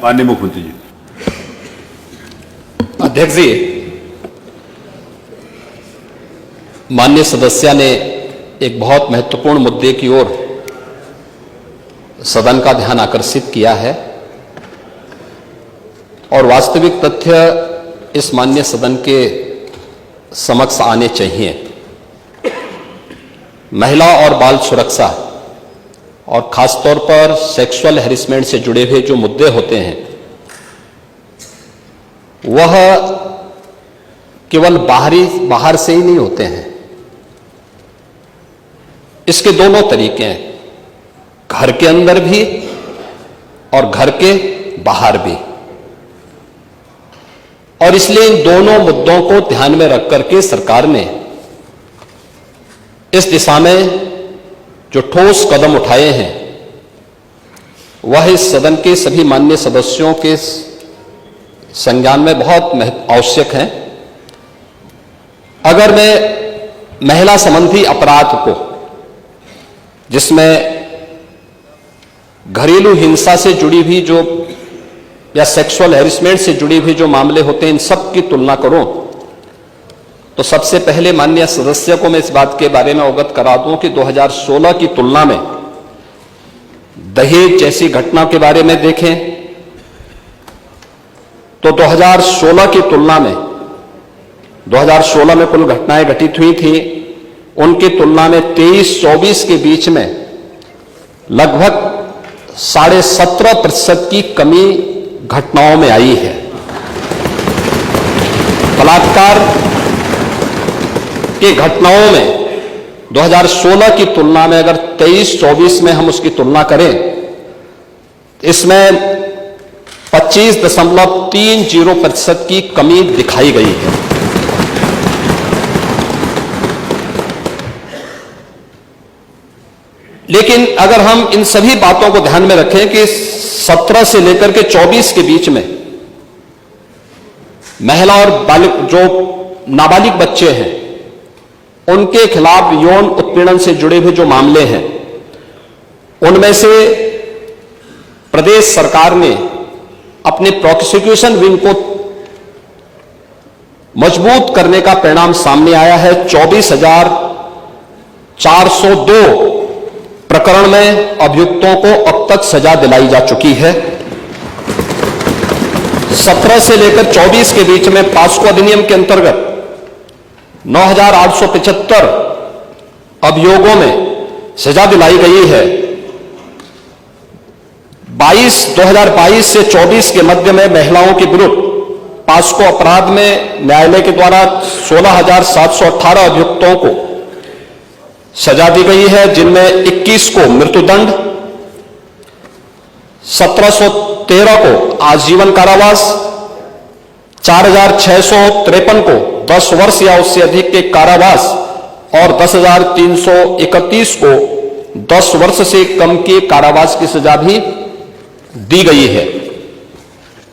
माननीय मुख्यमंत्री जी। अध्यक्ष जी, माननीय सदस्य ने एक बहुत महत्वपूर्ण मुद्दे की ओर सदन का ध्यान आकर्षित किया है और वास्तविक तथ्य इस माननीय सदन के समक्ष आने चाहिए। महिला और बाल सुरक्षा और खासतौर पर सेक्सुअल हैरेसमेंट से जुड़े हुए जो मुद्दे होते हैं वह केवल बाहर से ही नहीं होते हैं। इसके दोनों तरीके हैं, घर के अंदर भी और घर के बाहर भी। और इसलिए इन दोनों मुद्दों को ध्यान में रख करके सरकार ने इस दिशा में जो ठोस कदम उठाए हैं वह इस सदन के सभी माननीय सदस्यों के संज्ञान में बहुत आवश्यक हैं। अगर मैं महिला संबंधी अपराध को, जिसमें घरेलू हिंसा से जुड़ी हुई जो या सेक्सुअल हैरेसमेंट से जुड़ी हुई जो मामले होते हैं, इन सब की तुलना करूं तो सबसे पहले माननीय सदस्य को मैं इस बात के बारे में अवगत करा दूं कि 2016 की तुलना में दहेज जैसी घटना के बारे में देखें तो 2016 की तुलना में 2016 में कुल घटनाएं घटित हुई थी, उनकी तुलना में 23-24 के बीच में लगभग 17.5% की कमी घटनाओं में आई है। बलात्कार की घटनाओं में 2016 की तुलना में अगर 23-24 में हम उसकी तुलना करें, इसमें 25.30% की कमी दिखाई गई है। लेकिन अगर हम इन सभी बातों को ध्यान में रखें कि 17 से लेकर के 24 के बीच में महिला और बालिग जो नाबालिग बच्चे हैं उनके खिलाफ यौन उत्पीड़न से जुड़े हुए जो मामले हैं, उनमें से प्रदेश सरकार ने अपने प्रोसिक्यूशन विंग को मजबूत करने का परिणाम सामने आया है। 24,402 प्रकरण में अभियुक्तों को अब तक सजा दिलाई जा चुकी है। 17 से लेकर 24 के बीच में पास्को अधिनियम के अंतर्गत 9,875 अभियोगों में सजा दिलाई गई है। 2022 से 24 के मध्य में महिलाओं के विरुद्ध पास्को अपराध में न्यायालय के द्वारा 16,718 अभियुक्तों को सजा दी गई है, जिनमें 21 को मृत्युदंड, 1713 को आजीवन कारावास, 4,653 को 10 वर्ष या उससे अधिक के कारावास और 10,331 को 10 वर्ष से कम के कारावास की सजा भी दी गई है।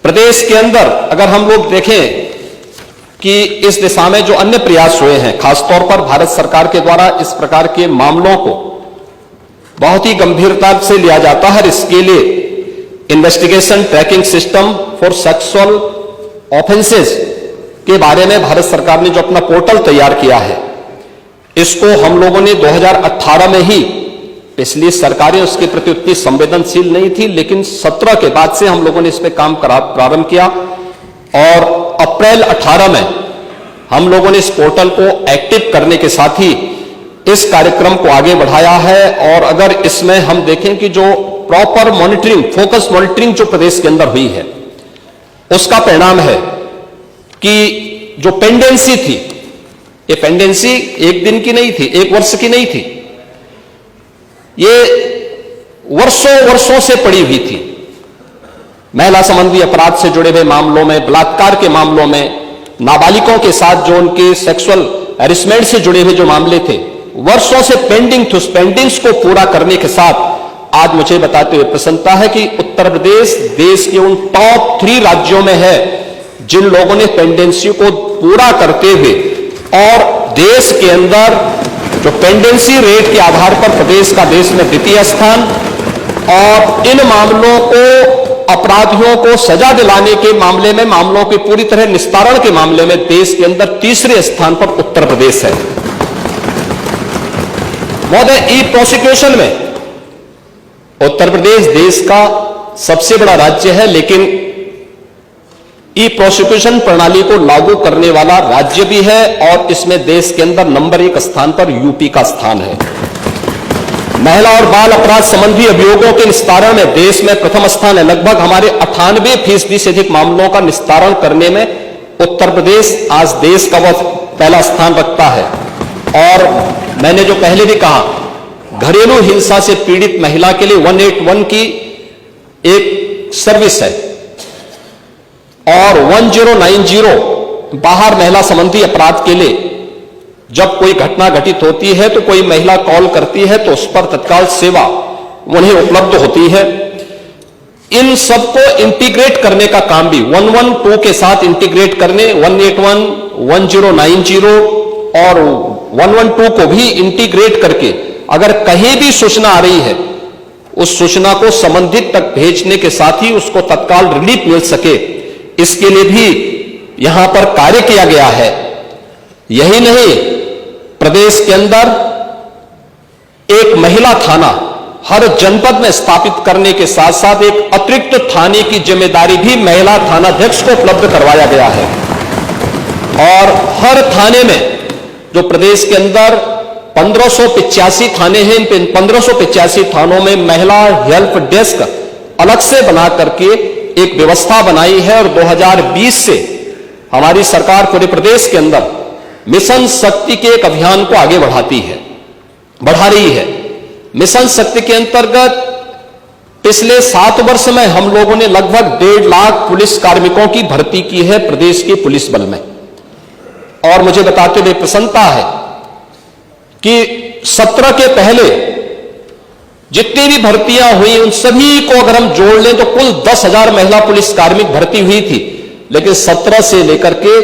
प्रदेश के अंदर अगर हम लोग देखें कि इस दिशा में जो अन्य प्रयास हुए हैं, खासतौर पर भारत सरकार के द्वारा इस प्रकार के मामलों को बहुत ही गंभीरता से लिया जाता है। इसके लिए investigation tracking system for sexual offences के बारे में भारत सरकार ने जो अपना पोर्टल तैयार किया है, इसको हम लोगों ने 2018 में ही, पिछली सरकारें उसके प्रति उतनी संवेदनशील नहीं थी, लेकिन 17 के बाद से हम लोगों ने इस पर काम प्रारंभ किया और अप्रैल 18 में हम लोगों ने इस पोर्टल को एक्टिव करने के साथ ही इस कार्यक्रम को आगे बढ़ाया है। और अगर इसमें हम देखें कि जो प्रॉपर मॉनिटरिंग, फोकस मॉनिटरिंग जो प्रदेश के अंदर हुई है, उसका परिणाम है कि जो पेंडेंसी थी, ये पेंडेंसी एक दिन की नहीं थी, एक वर्ष की नहीं थी, ये वर्षों से पड़ी हुई थी। महिला संबंधी अपराध से जुड़े हुए मामलों में, बलात्कार के मामलों में, नाबालिगों के साथ जो उनके सेक्सुअल हैरेसमेंट से जुड़े हुए जो मामले थे, वर्षों से पेंडिंग थे। उस पेंडिंग्स को पूरा करने के साथ आज मुझे बताते हुए प्रसन्नता है कि उत्तर प्रदेश देश के उन टॉप 3 राज्यों में है जिन लोगों ने पेंडेंसी को पूरा करते हुए, और देश के अंदर जो पेंडेंसी रेट के आधार पर प्रदेश का देश में द्वितीय स्थान, और इन मामलों को अपराधियों को सजा दिलाने के मामले में, मामलों के पूरी तरह निस्तारण के मामले में देश के अंदर तीसरे स्थान पर उत्तर प्रदेश है। महोदय, ई प्रोसिक्यूशन में उत्तर प्रदेश देश का सबसे बड़ा राज्य है, लेकिन ई प्रोसिक्यूशन प्रणाली को लागू करने वाला राज्य भी है और इसमें देश के अंदर नंबर 1 स्थान पर यूपी का स्थान है। महिला और बाल अपराध संबंधी अभियोगों के निस्तारण में देश में प्रथम स्थान है। लगभग हमारे 98% से अधिक मामलों का निस्तारण करने में उत्तर प्रदेश आज देश का वह पहला स्थान रखता है। और मैंने जो पहले भी कहा, घरेलू हिंसा से पीड़ित महिला के लिए 181 की एक सर्विस है और 1090 बाहर महिला संबंधी अपराध के लिए जब कोई घटना घटित होती है तो कोई महिला कॉल करती है तो उस पर तत्काल सेवा उन्हें उपलब्ध होती है। इन सबको इंटीग्रेट करने का काम भी 112 के साथ इंटीग्रेट करने, 181, 1090 और 112 को भी इंटीग्रेट करके अगर कहीं भी सूचना आ रही है उस सूचना को संबंधित तक भेजने के साथ ही उसको तत्काल रिलीफ मिल सके, इसके लिए भी यहां पर कार्य किया गया है। यही नहीं, प्रदेश के अंदर एक महिला थाना हर जनपद में स्थापित करने के साथ साथ एक अतिरिक्त थाने की जिम्मेदारी भी महिला थानाध्यक्ष को उपलब्ध करवाया गया है। और हर थाने में जो प्रदेश के अंदर 1585 थाने हैं, इन 1585 थानों में महिला हेल्प डेस्क अलग से बना करके एक व्यवस्था बनाई है। और 2020 से हमारी सरकार पूरे प्रदेश के अंदर मिशन शक्ति के एक अभियान को आगे बढ़ा रही है। मिशन शक्ति के अंतर्गत पिछले 7 वर्ष में हम लोगों ने लगभग 1.5 लाख पुलिस कार्मिकों की भर्ती की है प्रदेश के पुलिस बल में। और मुझे बताते हुए प्रसन्नता है कि 17 के पहले जितनी भी भर्तियां हुई उन सभी को अगर हम जोड़ लें तो कुल 10,000 महिला पुलिस कार्मिक भर्ती हुई थी। लेकिन 17 से लेकर के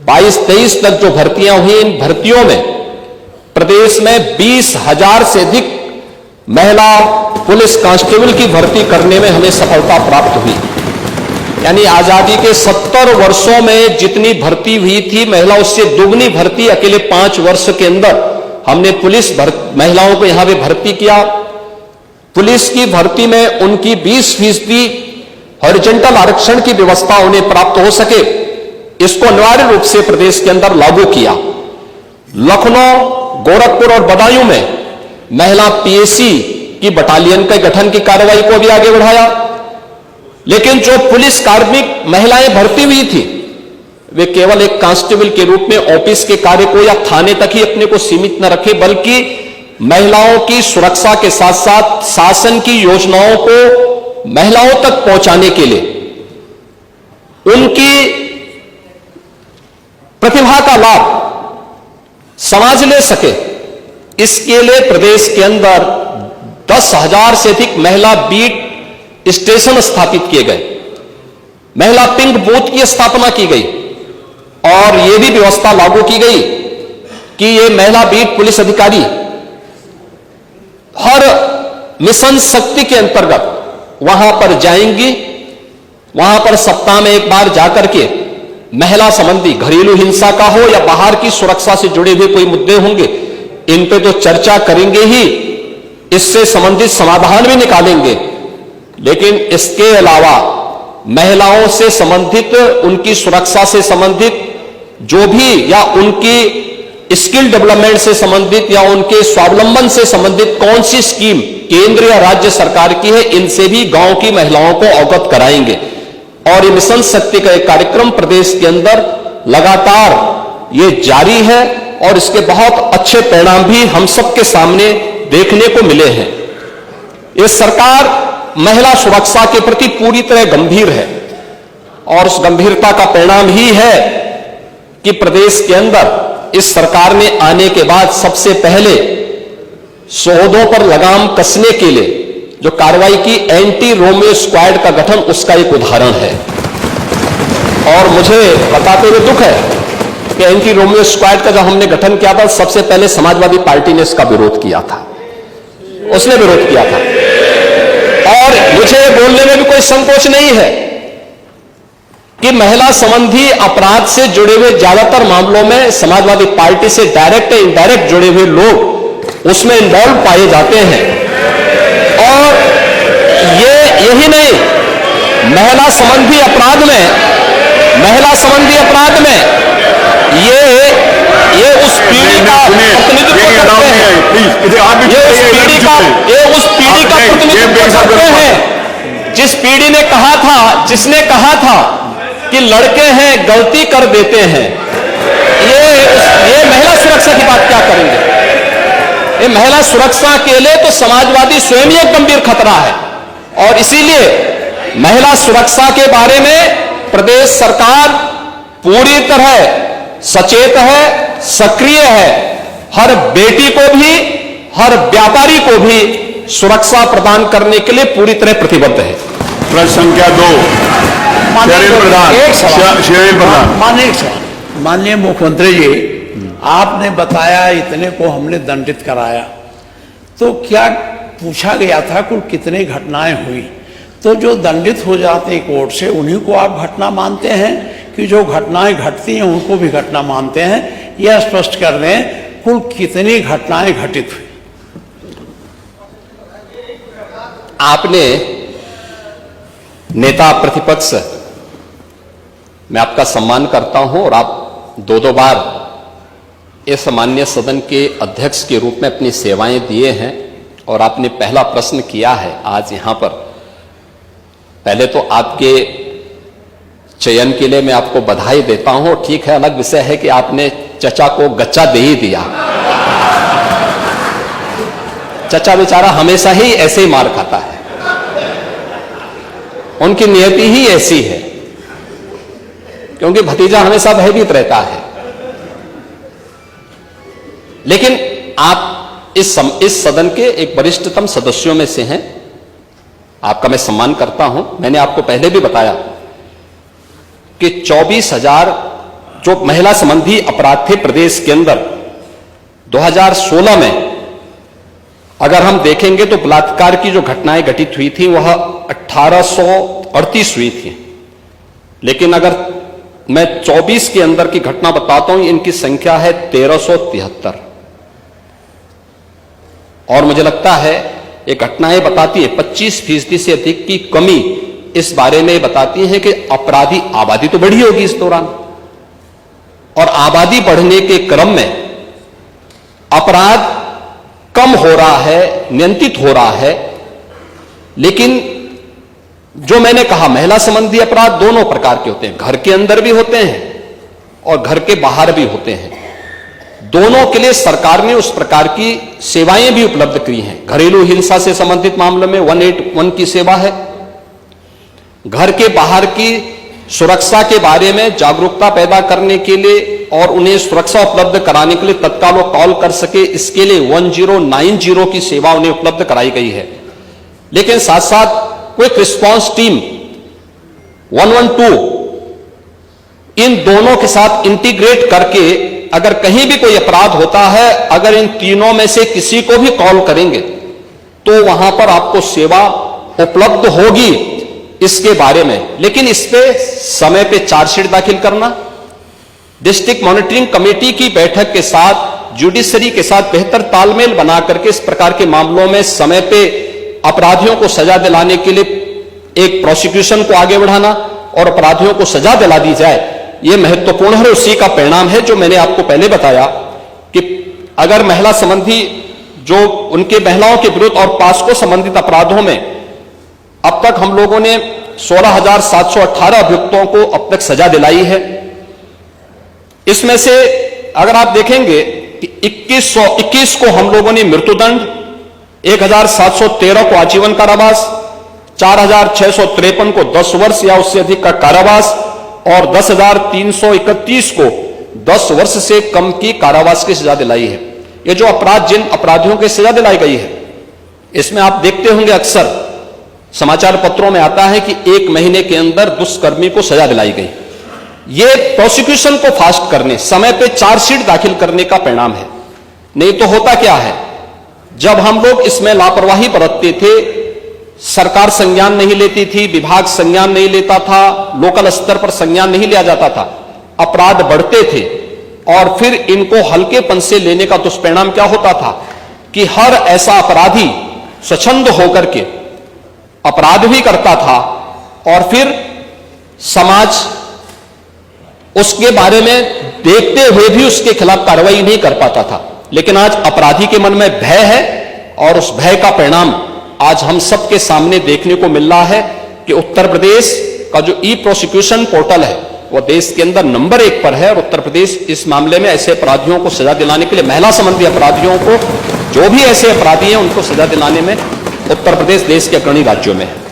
22-23 तक जो भर्तियां हुई, इन भर्तियों में प्रदेश में 20,000 से अधिक महिला पुलिस कांस्टेबल की भर्ती करने में हमें सफलता प्राप्त हुई। यानी आजादी के 70 वर्षों में जितनी भर्ती हुई थी महिला, उससे दुगनी भर्ती अकेले 5 वर्ष के अंदर हमने पुलिस महिलाओं को यहां पे भर्ती किया। पुलिस की भर्ती में उनकी 20% हॉरिजॉन्टल आरक्षण की व्यवस्था उन्हें प्राप्त हो सके, इसको अनिवार्य रूप से प्रदेश के अंदर लागू किया। लखनऊ, गोरखपुर और बदायूं में महिला पीएसी की बटालियन के गठन की कार्रवाई को भी आगे बढ़ाया। लेकिन जो पुलिस कार्मिक महिलाएं भर्ती हुई थी वे केवल एक कांस्टेबल के रूप में ऑफिस के कार्य को या थाने तक ही अपने को सीमित न रखे, बल्कि महिलाओं की सुरक्षा के साथ साथ शासन की योजनाओं को महिलाओं तक पहुंचाने के लिए उनकी प्रतिभा का लाभ समाज ले सके, इसके लिए प्रदेश के अंदर 10,000 से अधिक महिला बीट स्टेशन स्थापित किए गए, महिला पिंक बूथ की स्थापना की गई और यह भी व्यवस्था लागू की गई कि ये महिला बीट पुलिस अधिकारी हर मिशन शक्ति के अंतर्गत वहां पर जाएंगी। वहां पर सप्ताह में एक बार जाकर के महिला संबंधी घरेलू हिंसा का हो या बाहर की सुरक्षा से जुड़े हुए कोई मुद्दे होंगे, इन पे तो चर्चा करेंगे ही, इससे संबंधित समाधान भी निकालेंगे। लेकिन इसके अलावा महिलाओं से संबंधित, उनकी सुरक्षा से संबंधित जो भी या उनकी स्किल डेवलपमेंट से संबंधित या उनके स्वावलंबन से संबंधित कौन सी स्कीम केंद्र या राज्य सरकार की है, इनसे भी गांव की महिलाओं को अवगत कराएंगे। और ये मिशन शक्ति का एक कार्यक्रम प्रदेश के अंदर लगातार ये जारी है और इसके बहुत अच्छे परिणाम भी हम सबके सामने देखने को मिले हैं। ये सरकार महिला सुरक्षा के प्रति पूरी तरह गंभीर है और उस गंभीरता का परिणाम ही है कि प्रदेश के अंदर इस सरकार ने आने के बाद सबसे पहले शोधों पर लगाम कसने के लिए जो कार्रवाई की एंटी रोमियो स्क्वाड का गठन, उसका एक उदाहरण है। और मुझे बताते हुए दुख है कि एंटी रोमियो स्क्वाड का जब हमने गठन किया था सबसे पहले समाजवादी पार्टी ने इसका विरोध किया था, उसने विरोध किया था। और मुझे बोलने में भी कोई संकोच नहीं है कि महिला संबंधी अपराध से जुड़े हुए ज्यादातर मामलों में समाजवादी पार्टी से डायरेक्ट या इनडायरेक्ट जुड़े हुए लोग उसमें इन्वॉल्व पाए जाते हैं। और यही नहीं, महिला संबंधी अपराध में ये उस पीढ़ी का प्रतिनिधित्व करते हैं, ये उस पीढ़ी का प्रतिनिधित्व करते हैं जिसने कहा था कि लड़के हैं गलती कर देते हैं। ये महिला सुरक्षा की बात क्या करेंगे? ये महिला सुरक्षा के लिए तो समाजवादी स्वयं ही एक गंभीर खतरा है। और इसीलिए महिला सुरक्षा के बारे में प्रदेश सरकार पूरी तरह सचेत है, सक्रिय है। हर बेटी को भी, हर व्यापारी को भी सुरक्षा प्रदान करने के लिए पूरी तरह प्रतिबद्ध है। प्रश्न संख्या 2 माननीय मुख्यमंत्री जी, आपने बताया इतने को हमने दंडित कराया, तो क्या पूछा गया था कुल कितने घटनाएं हुई? तो जो दंडित हो जाते हैं कोर्ट से उन्हीं को आप घटना मानते हैं कि जो घटनाएं घटती हैं उनको भी घटना मानते हैं? यह स्पष्ट कर दें कुल कितनी घटनाएं घटित हुई? आपने नेता प्रतिपक्ष, मैं आपका सम्मान करता हूं और आप दो बार इस माननीय सदन के अध्यक्ष के रूप में अपनी सेवाएं दिए हैं और आपने पहला प्रश्न किया है आज यहां पर। पहले तो आपके चयन के लिए मैं आपको बधाई देता हूं। ठीक है, अलग विषय है कि आपने चचा को गच्चा दे ही दिया। चचा बेचारा हमेशा ही ऐसे ही मार खाता है, उनकी नियति ही ऐसी है, क्योंकि भतीजा हमेशा भयभीत रहता है। लेकिन आप इस सदन के एक वरिष्ठतम सदस्यों में से हैं, आपका मैं सम्मान करता हूं। मैंने आपको पहले भी बताया कि 24,000 जो महिला संबंधी अपराध थे प्रदेश के अंदर 2016 में, अगर हम देखेंगे तो बलात्कार की जो घटनाएं घटित हुई थी वह 1838 हुई थी। लेकिन अगर मैं 24 के अंदर की घटना बताता हूं, इनकी संख्या है 1373। और मुझे लगता है ये घटनाएं बताती है 25% से अधिक की कमी इस बारे में बताती है कि अपराधी आबादी तो बढ़ी होगी इस दौरान, और आबादी बढ़ने के क्रम में अपराध कम हो रहा है, नियंत्रित हो रहा है। लेकिन जो मैंने कहा, महिला संबंधी अपराध दोनों प्रकार के होते हैं, घर के अंदर भी होते हैं और घर के बाहर भी होते हैं। दोनों के लिए सरकार ने उस प्रकार की सेवाएं भी उपलब्ध की हैं। घरेलू हिंसा से संबंधित मामलों में 181 की सेवा है। घर के बाहर की सुरक्षा के बारे में जागरूकता पैदा करने के लिए और उन्हें सुरक्षा उपलब्ध कराने के लिए तत्काल वो कॉल कर सके, इसके लिए 1090 की सेवा उन्हें उपलब्ध कराई गई है। लेकिन साथ साथ क्विक रिस्पांस टीम 112 इन दोनों के साथ इंटीग्रेट करके अगर कहीं भी कोई अपराध होता है, अगर इन तीनों में से किसी को भी कॉल करेंगे तो वहां पर आपको सेवा उपलब्ध होगी इसके बारे में। लेकिन इस पे समय पे चार्जशीट दाखिल करना, डिस्ट्रिक्ट मॉनिटरिंग कमेटी की बैठक के साथ जुडिशरी के साथ बेहतर तालमेल बना करके इस प्रकार के मामलों में समय पे अपराधियों को सजा दिलाने के लिए एक प्रोसिक्यूशन को आगे बढ़ाना और अपराधियों को सजा दिला दी जाए, यह महत्वपूर्ण है। उसी का परिणाम है जो मैंने आपको पहले बताया कि अगर महिला संबंधी जो उनके महिलाओं के विरुद्ध और पास्को संबंधित अपराधों में अब तक हम लोगों ने 16,718 अभियुक्तों को अब तक सजा दिलाई है। इसमें से अगर आप देखेंगे कि 2121 को हम लोगों ने मृत्युदंड, 1,713 को आजीवन कारावास, 4,653 को 10 वर्ष या उससे अधिक का कारावास और 10,331 को 10 वर्ष से कम की कारावास की सजा दिलाई है। ये जो अपराध, जिन अपराधियों की सजा दिलाई गई है, इसमें आप देखते होंगे अक्सर समाचार पत्रों में आता है कि 1 महीने के अंदर दुष्कर्मी को सजा दिलाई गई। ये प्रोसिक्यूशन को फास्ट करने, समय पे चार्जशीट दाखिल करने का परिणाम है। नहीं तो होता क्या है, जब हम लोग इसमें लापरवाही बरतते थे, सरकार संज्ञान नहीं लेती थी, विभाग संज्ञान नहीं लेता था, लोकल स्तर पर संज्ञान नहीं लिया जाता था, अपराध बढ़ते थे और फिर इनको हल्केपन से लेने का दुष्परिणाम क्या होता था कि हर ऐसा अपराधी स्वच्छंद होकर के अपराध भी करता था और फिर समाज उसके बारे में देखते हुए भी उसके खिलाफ कार्रवाई नहीं कर पाता था। लेकिन आज अपराधी के मन में भय है और उस भय का परिणाम आज हम सबके सामने देखने को मिल रहा है कि उत्तर प्रदेश का जो ई प्रोसिक्यूशन पोर्टल है वो देश के अंदर नंबर 1 पर है और उत्तर प्रदेश इस मामले में ऐसे अपराधियों को सजा दिलाने के लिए, महिला संबंधी अपराधियों को, जो भी ऐसे अपराधी हैं उनको सजा दिलाने में उत्तर प्रदेश देश के अग्रणी राज्यों में है।